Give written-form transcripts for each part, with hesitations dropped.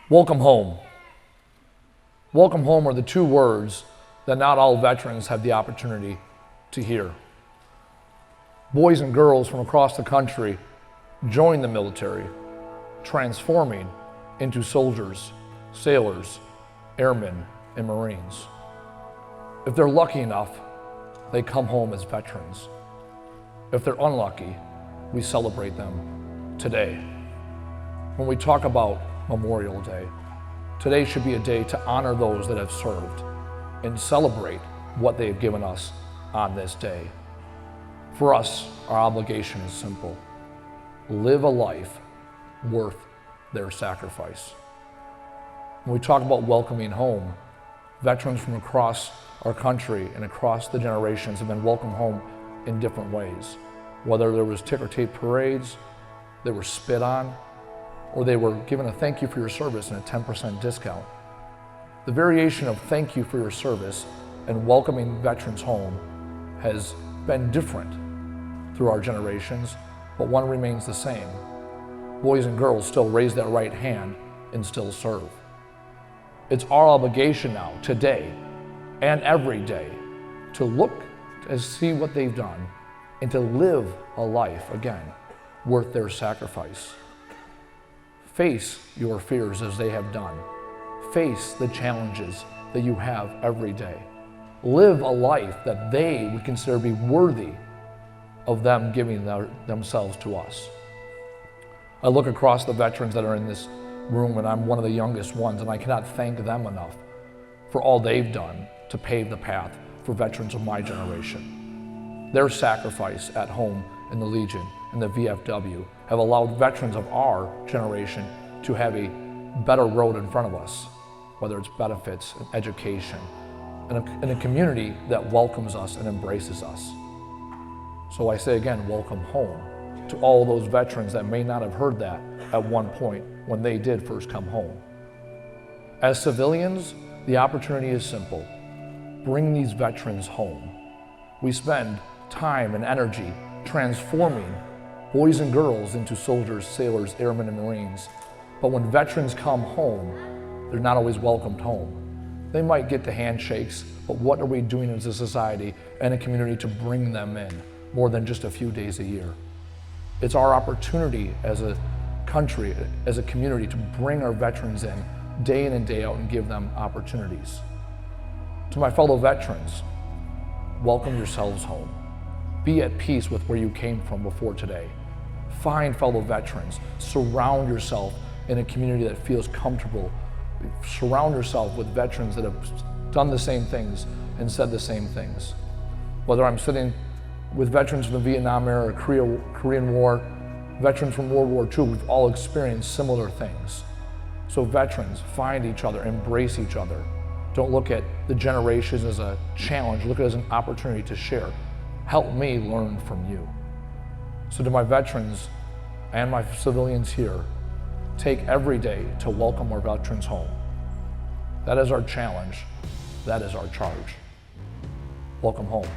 Welcome home. Welcome home are the two words that not all veterans have the opportunity to hear. Boys and girls from across the country join the military, transforming into soldiers, sailors, airmen, and Marines. If they're lucky enough, they come home as veterans. If they're unlucky, we celebrate them today. When we talk about Memorial Day, today should be a day to honor those that have served and celebrate what they have given us on this day. For us, our obligation is simple: live a life worth their sacrifice. When we talk about welcoming home, veterans from across our country and across the generations have been welcomed home in different ways. Whether there was ticker tape parades, they were spit on, or they were given a thank you for your service and a 10% discount. The variation of thank you for your service and welcoming veterans home has been different through our generations, but one remains the same. Boys and girls still raise that right hand and still serve. It's our obligation now, today and every day, to look and see what they've done and to live a life, again, worth their sacrifice. Face your fears as they have done. Face the challenges that you have every day. Live a life that they would consider to be worthy of them giving themselves to us. I look across the veterans that are in this room, and I'm one of the youngest ones, and I cannot thank them enough for all they've done to pave the path for veterans of my generation. Their sacrifice at home in the Legion and the VFW have allowed veterans of our generation to have a better road in front of us, whether it's benefits, education, and a community that welcomes us and embraces us. So I say again, welcome home to all those veterans that may not have heard that at one point when they did first come home. As civilians, the opportunity is simple: bring these veterans home. We spend time and energy transforming boys and girls into soldiers, sailors, airmen, and Marines. But when veterans come home, they're not always welcomed home. They might get the handshakes, but what are we doing as a society and a community to bring them in more than just a few days a year? It's our opportunity as a country, as a community, to bring our veterans in day in and day out and give them opportunities. To my fellow veterans, welcome yourselves home. Be at peace with where you came from before today. Find fellow veterans. Surround yourself in a community that feels comfortable. Surround yourself with veterans that have done the same things and said the same things. Whether I'm sitting with veterans from the Vietnam era, Korean War, veterans from World War II, we've all experienced similar things. So veterans, find each other, embrace each other. Don't look at the generations as a challenge, look at it as an opportunity to share. Help me learn from you. So to my veterans and my civilians here, take every day to welcome our veterans home. That is our challenge. That is our charge. Welcome home.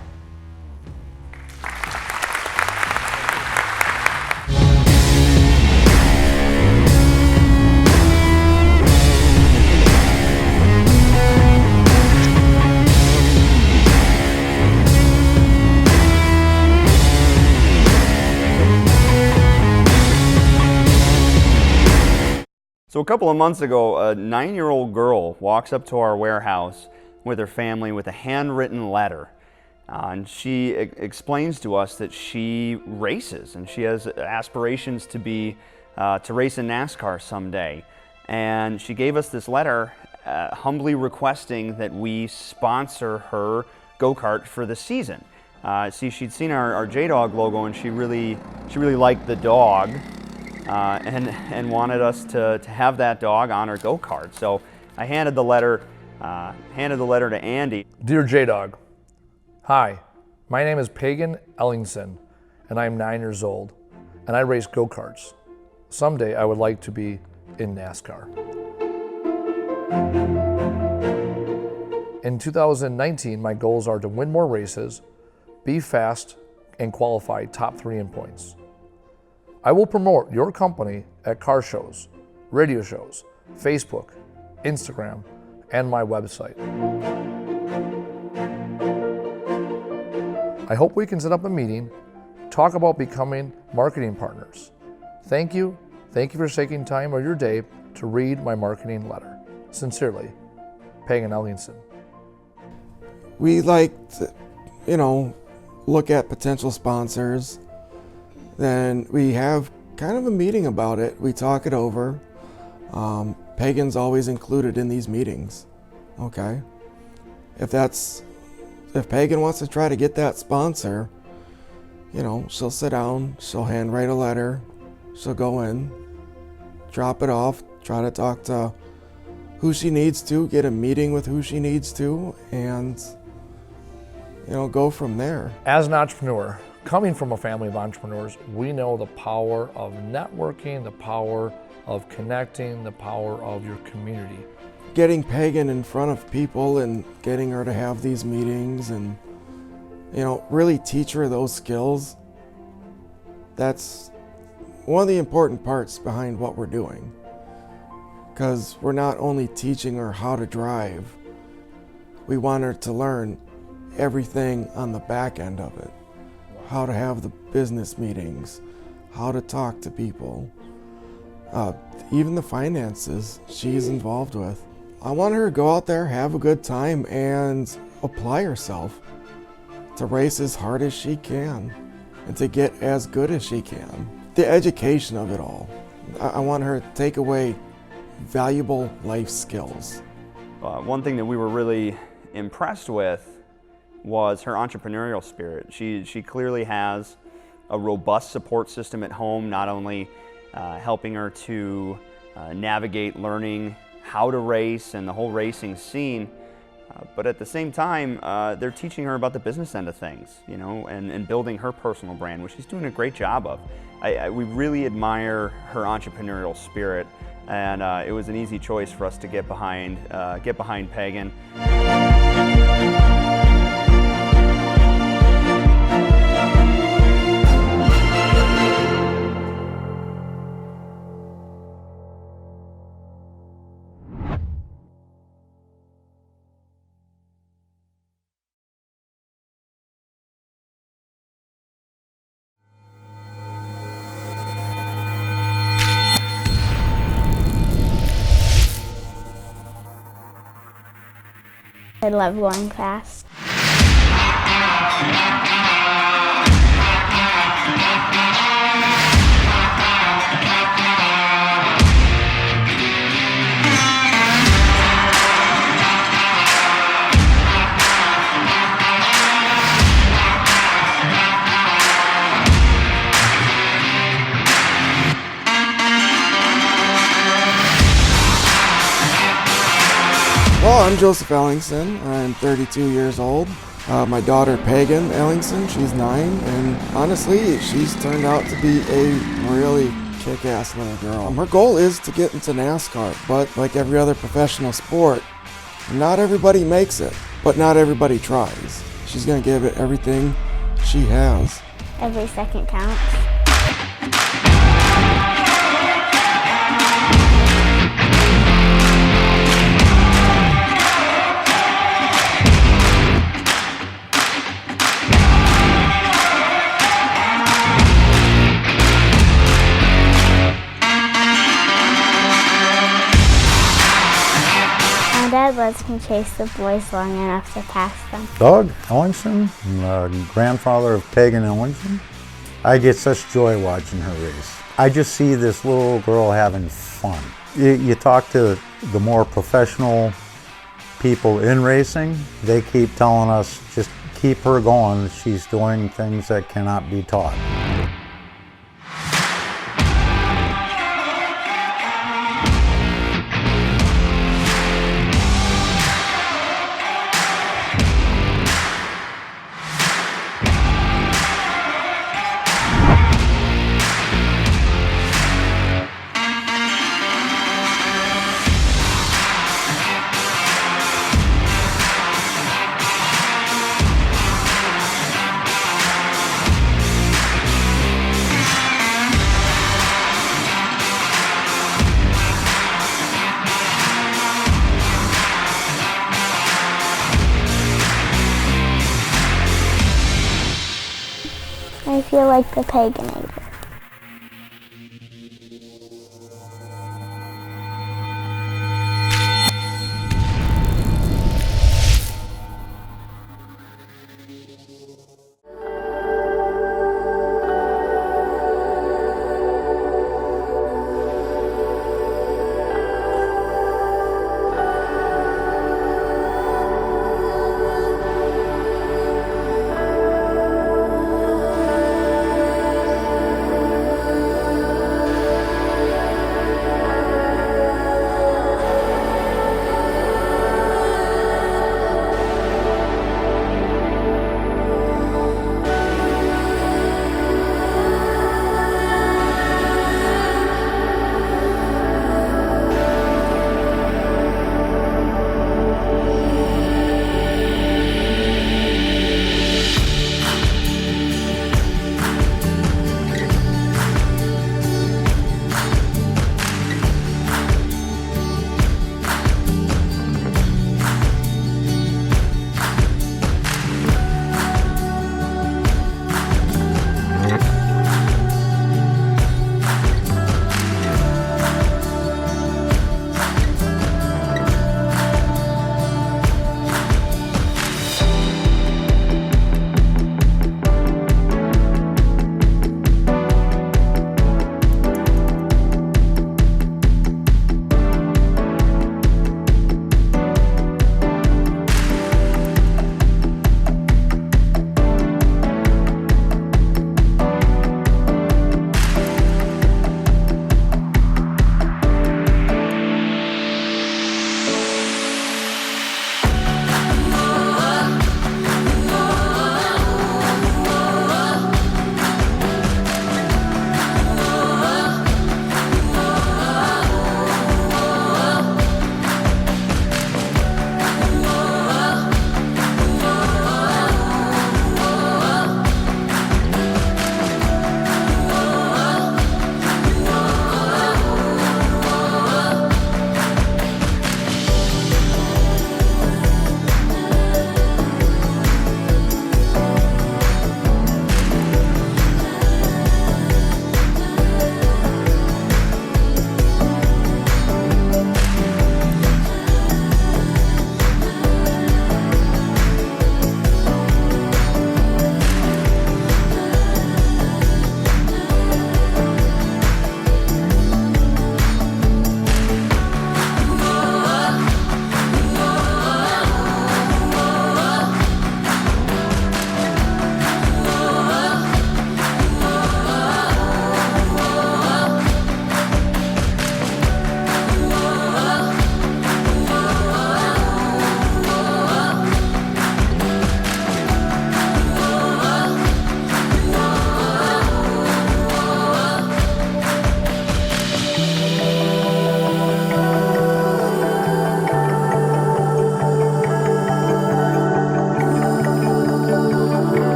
So a couple of months ago, a 9-year-old girl walks up to our warehouse with her family with a handwritten letter. And she explains to us that she races and she has aspirations to race in NASCAR someday. And she gave us this letter humbly requesting that we sponsor her go-kart for the season. See, she'd seen our J-Dog logo and she really liked the dog. And wanted us to have that dog on her go-kart. So I handed the letter to Andy. Dear J-Dog, hi, my name is Pagan Ellingson, and I'm 9 years old, and I race go-karts. Someday I would like to be in NASCAR. In 2019, my goals are to win more races, be fast, and qualify top 3 in points. I will promote your company at car shows, radio shows, Facebook, Instagram, and my website. I hope we can set up a meeting, talk about becoming marketing partners. Thank you for taking time of your day to read my marketing letter. Sincerely, Pagan Ellingson. We like to, look at potential sponsors. Then we have kind of a meeting about it. We talk it over. Pagan's always included in these meetings. Okay. If Pagan wants to try to get that sponsor, she'll sit down, she'll handwrite a letter, she'll go in, drop it off, try to talk to who she needs to, get a meeting with who she needs to, and go from there. As an entrepreneur, coming from a family of entrepreneurs, we know the power of networking, the power of connecting, the power of your community. Getting Pagan in front of people and getting her to have these meetings and, really teach her those skills, that's one of the important parts behind what we're doing. Because we're not only teaching her how to drive, we want her to learn everything on the back end of it. How to have the business meetings, how to talk to people, even the finances she's involved with. I want her to go out there, have a good time, and apply herself to race as hard as she can and to get as good as she can. The education of it all. I want her to take away valuable life skills. One thing that we were really impressed with was her entrepreneurial spirit. She clearly has a robust support system at home, not only helping her to navigate learning how to race and the whole racing scene, but at the same time, they're teaching her about the business end of things, and building her personal brand, which she's doing a great job of. We really admire her entrepreneurial spirit, and it was an easy choice for us to get behind Pagan. I love going fast. Well, I'm Joseph Ellingson. I'm 32 years old. My daughter Pagan Ellingson, she's 9, and honestly, she's turned out to be a really kick-ass little girl. Her goal is to get into NASCAR, but like every other professional sport, not everybody makes it, but not everybody tries. She's gonna give it everything she has. Every second counts. My dad lets me chase the boys long enough to pass them. Doug Ellingson, grandfather of Pagan Ellingson. I get such joy watching her race. I just see this little girl having fun. You talk to the more professional people in racing, they keep telling us just keep her going. She's doing things that cannot be taught. feel like the Paganator.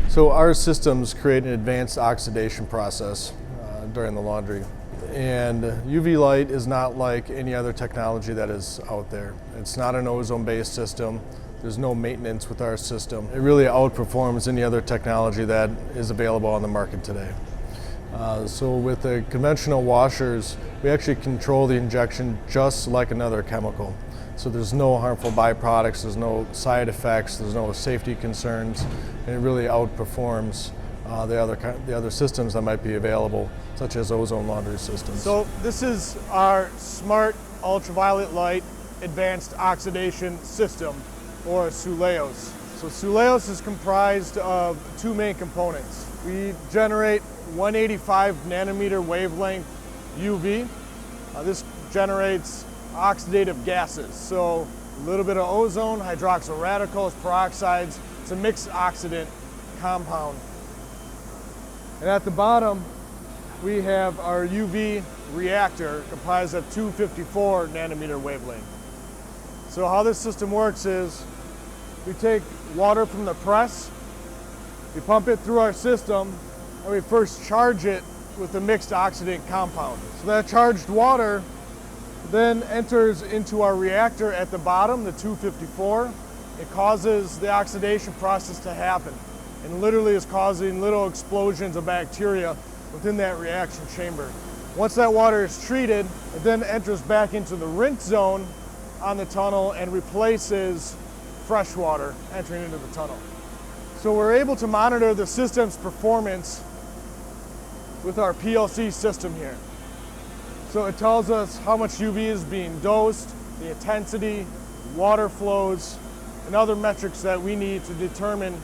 So our systems create an advanced oxidation process during the laundry. And UV light is not like any other technology that is out there. It's not an ozone-based system. There's no maintenance with our system. It really outperforms any other technology that is available on the market today. So with the conventional washers, we actually control the injection just like another chemical. So there's no harmful byproducts, there's no side effects, there's no safety concerns, and it really outperforms the other systems that might be available, such as ozone laundry systems. So this is our smart ultraviolet light advanced oxidation system, or SULEOS. So SULEOS is comprised of two main components. We generate 185 nanometer wavelength UV. This generates oxidative gases, so a little bit of ozone, hydroxyl radicals, peroxides. It's a mixed oxidant compound. And at the bottom, we have our UV reactor comprised of 254 nanometer wavelength. So how this system works is we take water from the press, we pump it through our system, and we first charge it with a mixed oxidant compound. So that charged water then enters into our reactor at the bottom, the 254. It causes the oxidation process to happen, and literally is causing little explosions of bacteria within that reaction chamber. Once that water is treated, it then enters back into the rinse zone on the tunnel and replaces fresh water entering into the tunnel. So we're able to monitor the system's performance with our PLC system here. So it tells us how much UV is being dosed, the intensity, water flows, and other metrics that we need to determine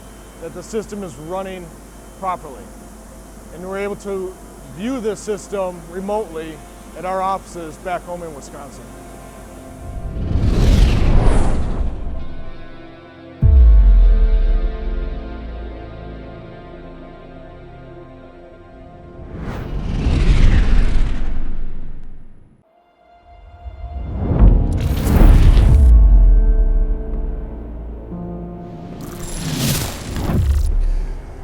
that the system is running properly. And we're able to view this system remotely at our offices back home in Wisconsin.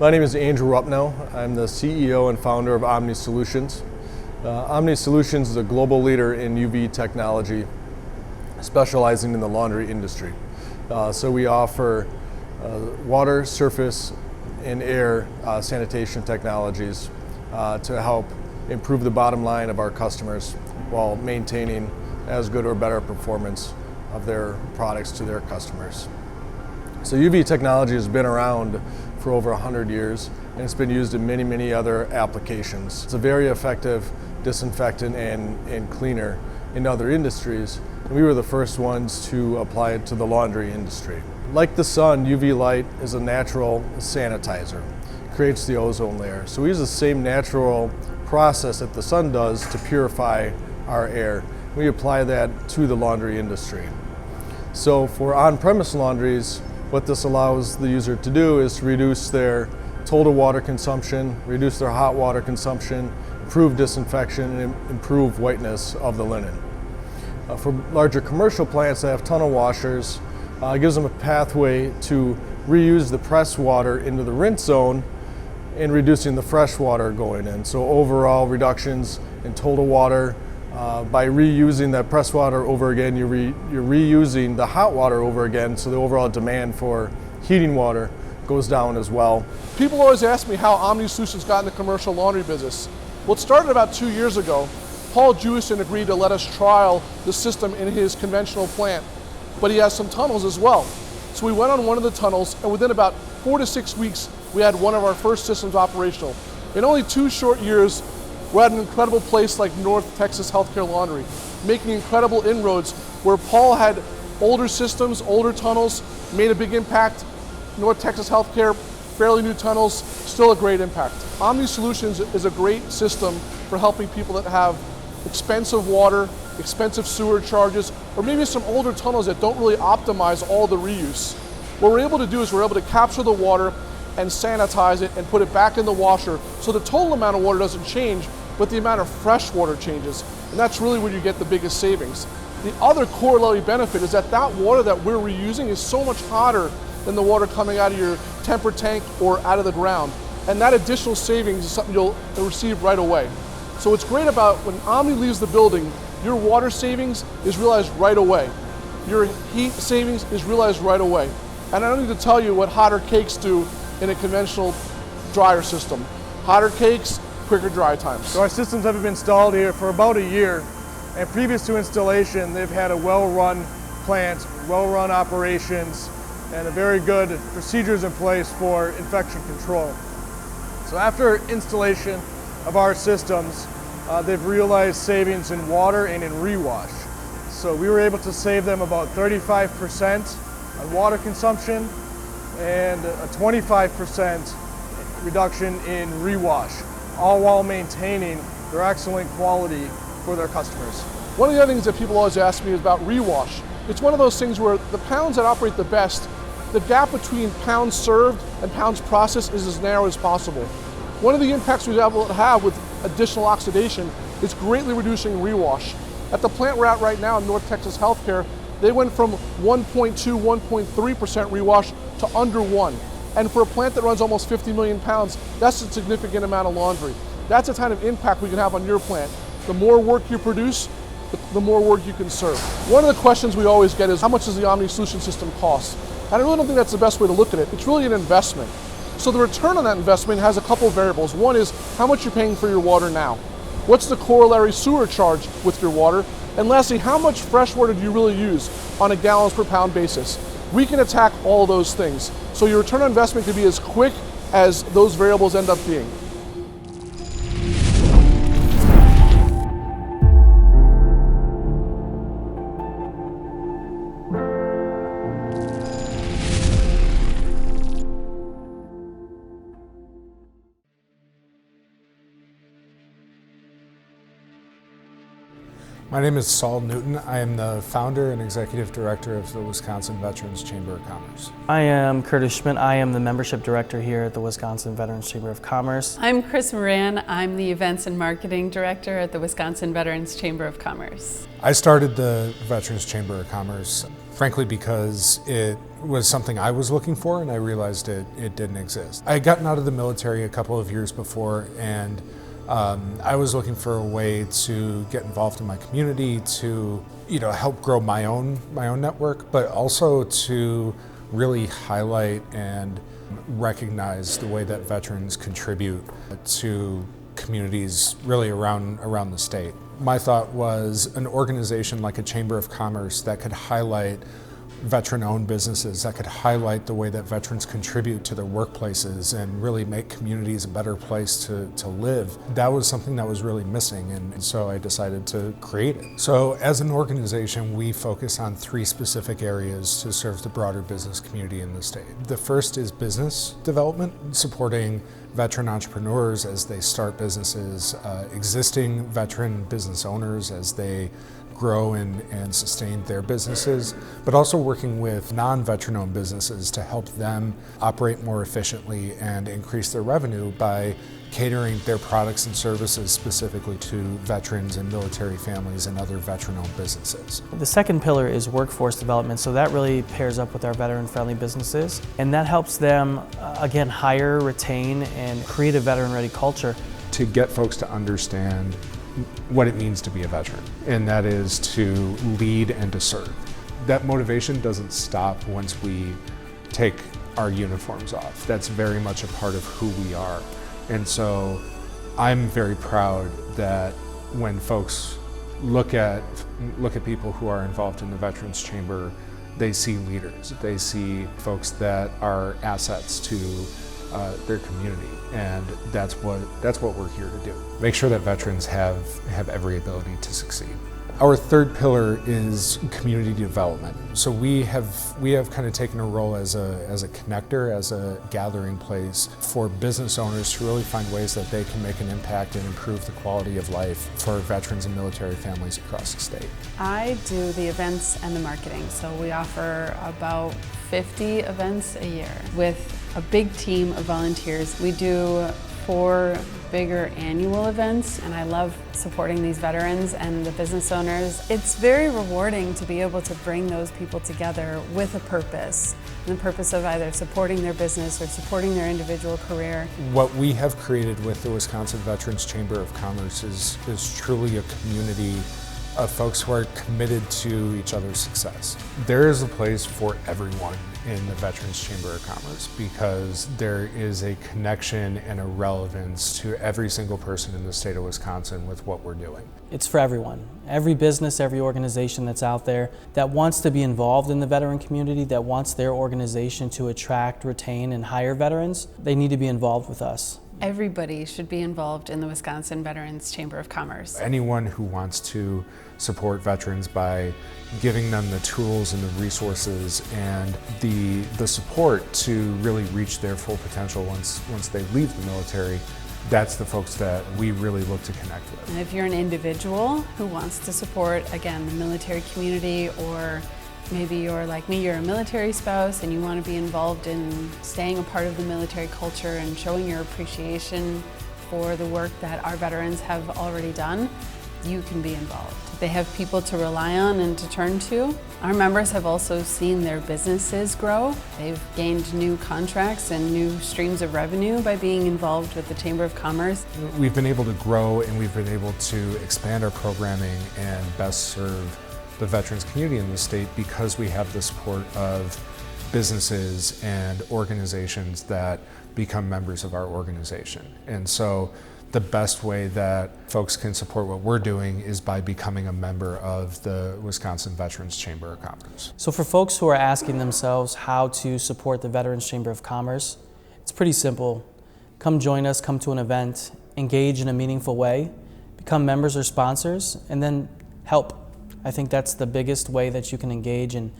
My name is Andrew Rupnow. I'm the CEO and founder of Omni Solutions. Omni Solutions is a global leader in UV technology, specializing in the laundry industry. So we offer water, surface, and air sanitation technologies to help improve the bottom line of our customers while maintaining as good or better performance of their products to their customers. So UV technology has been around for over 100 years, and it's been used in many, many other applications. It's a very effective disinfectant and cleaner in other industries, and we were the first ones to apply it to the laundry industry. Like the sun, UV light is a natural sanitizer. It creates the ozone layer. So we use the same natural process that the sun does to purify our air. We apply that to the laundry industry. So for on-premise laundries, what this allows the user to do is to reduce their total water consumption, reduce their hot water consumption, improve disinfection, and improve whiteness of the linen. For larger commercial plants that have tunnel washers, it gives them a pathway to reuse the press water into the rinse zone and reducing the fresh water going in. So overall reductions in total water. By reusing that press water over again, you're reusing the hot water over again, so the overall demand for heating water goes down as well. People always ask me how Omni Solutions got in the commercial laundry business. Well, it started about 2 years ago. Paul Jewison agreed to let us trial the system in his conventional plant, but he has some tunnels as well. So we went on one of the tunnels, and within about 4 to 6 weeks, we had one of our first systems operational. In only 2 short years, we're at an incredible place like North Texas Healthcare Laundry, making incredible inroads where Paul had older systems, older tunnels, made a big impact. North Texas Healthcare, fairly new tunnels, still a great impact. Omni Solutions is a great system for helping people that have expensive water, expensive sewer charges, or maybe some older tunnels that don't really optimize all the reuse. What we're able to do is we're able to capture the water and sanitize it and put it back in the washer, so the total amount of water doesn't change, but the amount of fresh water changes. And that's really where you get the biggest savings. The other corollary benefit is that that water that we're reusing is so much hotter than the water coming out of your tempered tank or out of the ground. And that additional savings is something you'll receive right away. So what's great about when Omni leaves the building, your water savings is realized right away. Your heat savings is realized right away. And I don't need to tell you what hotter cakes do in a conventional dryer system. Hotter cakes, quicker dry times. So our systems have been installed here for about a year, and previous to installation, they've had a well-run plant, well-run operations, and a very good procedures in place for infection control. So after installation of our systems, they've realized savings in water and in rewash. So we were able to save them about 35% on water consumption and a 25% reduction in rewash, all while maintaining their excellent quality for their customers. One of the other things that people always ask me is about rewash. It's one of those things where the pounds that operate the best, the gap between pounds served and pounds processed is as narrow as possible. One of the impacts we've been able to have with additional oxidation is greatly reducing rewash. At the plant we're at right now in North Texas Healthcare, they went from 1.2, 1.3% rewash to under 1. And for a plant that runs almost 50 million pounds, that's a significant amount of laundry. That's the kind of impact we can have on your plant. The more work you produce, the more work you can serve. One of the questions we always get is, how much does the Omni Solution System cost? And I really don't think that's the best way to look at it. It's really an investment. So the return on that investment has a couple of variables. One is how much you're paying for your water now. What's the corollary sewer charge with your water? And lastly, how much fresh water do you really use on a gallons per pound basis? We can attack all those things. So your return on investment could be as quick as those variables end up being. My name is Saul Newton. I am the founder and executive director of the Wisconsin Veterans Chamber of Commerce. I am Curtis Schmidt. I am the membership director here at the Wisconsin Veterans Chamber of Commerce. I'm Chris Moran. I'm the events and marketing director at the Wisconsin Veterans Chamber of Commerce. I started the Veterans Chamber of Commerce, frankly, because it was something I was looking for and I realized it didn't exist. I had gotten out of the military a couple of years before, and I was looking for a way to get involved in my community, to help grow my own network, but also to really highlight and recognize the way that veterans contribute to communities really around the state. My thought was an organization like a Chamber of Commerce that could highlight veteran-owned businesses, that could highlight the way that veterans contribute to their workplaces and really make communities a better place to live. That was something that was really missing, and so I decided to create it. So as an organization, we focus on 3 specific areas to serve the broader business community in the state. The first is business development, supporting veteran entrepreneurs as they start businesses, existing veteran business owners as they grow and sustain their businesses, but also working with non-veteran owned businesses to help them operate more efficiently and increase their revenue by catering their products and services specifically to veterans and military families and other veteran-owned businesses. The second pillar is workforce development, so that really pairs up with our veteran-friendly businesses, and that helps them, again, hire, retain, and create a veteran-ready culture. To get folks to understand what it means to be a veteran, and that is to lead and to serve. That motivation doesn't stop once we take our uniforms off. That's very much a part of who we are. And so I'm very proud that when folks look at people who are involved in the Veterans Chamber, they see leaders, they see folks that are assets to their community, and that's what we're here to do. Make sure that veterans have every ability to succeed. Our third pillar is community development. So we have kind of taken a role as a connector, as a gathering place for business owners to really find ways that they can make an impact and improve the quality of life for veterans and military families across the state. I do the events and the marketing, so we offer about 50 events a year with a big team of volunteers. We do 4 bigger annual events, and I love supporting these veterans and the business owners. It's very rewarding to be able to bring those people together with a purpose, and the purpose of either supporting their business or supporting their individual career. What we have created with the Wisconsin Veterans Chamber of Commerce is truly a community of folks who are committed to each other's success. There is a place for everyone in the Veterans Chamber of Commerce because there is a connection and a relevance to every single person in the state of Wisconsin with what we're doing. It's for everyone. Every business, every organization that's out there that wants to be involved in the veteran community, that wants their organization to attract, retain, and hire veterans, they need to be involved with us. Everybody should be involved in the Wisconsin Veterans Chamber of Commerce. Anyone who wants to support veterans by giving them the tools and the resources and the support to really reach their full potential once they leave the military, that's the folks that we really look to connect with. And if you're an individual who wants to support, again, the military community, or maybe you're like me, you're a military spouse and you want to be involved in staying a part of the military culture and showing your appreciation for the work that our veterans have already done, you can be involved. They have people to rely on and to turn to. Our members have also seen their businesses grow. They've gained new contracts and new streams of revenue by being involved with the Chamber of Commerce. We've been able to grow and we've been able to expand our programming and best serve the veterans community in the state because we have the support of businesses and organizations that become members of our organization. And so the best way that folks can support what we're doing is by becoming a member of the Wisconsin Veterans Chamber of Commerce. So for folks who are asking themselves how to support the Veterans Chamber of Commerce, it's pretty simple. Come join us, come to an event, engage in a meaningful way, become members or sponsors, and then help. I think that's the biggest way that you can engage and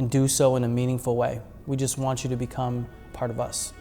do so in a meaningful way. We just want you to become part of us.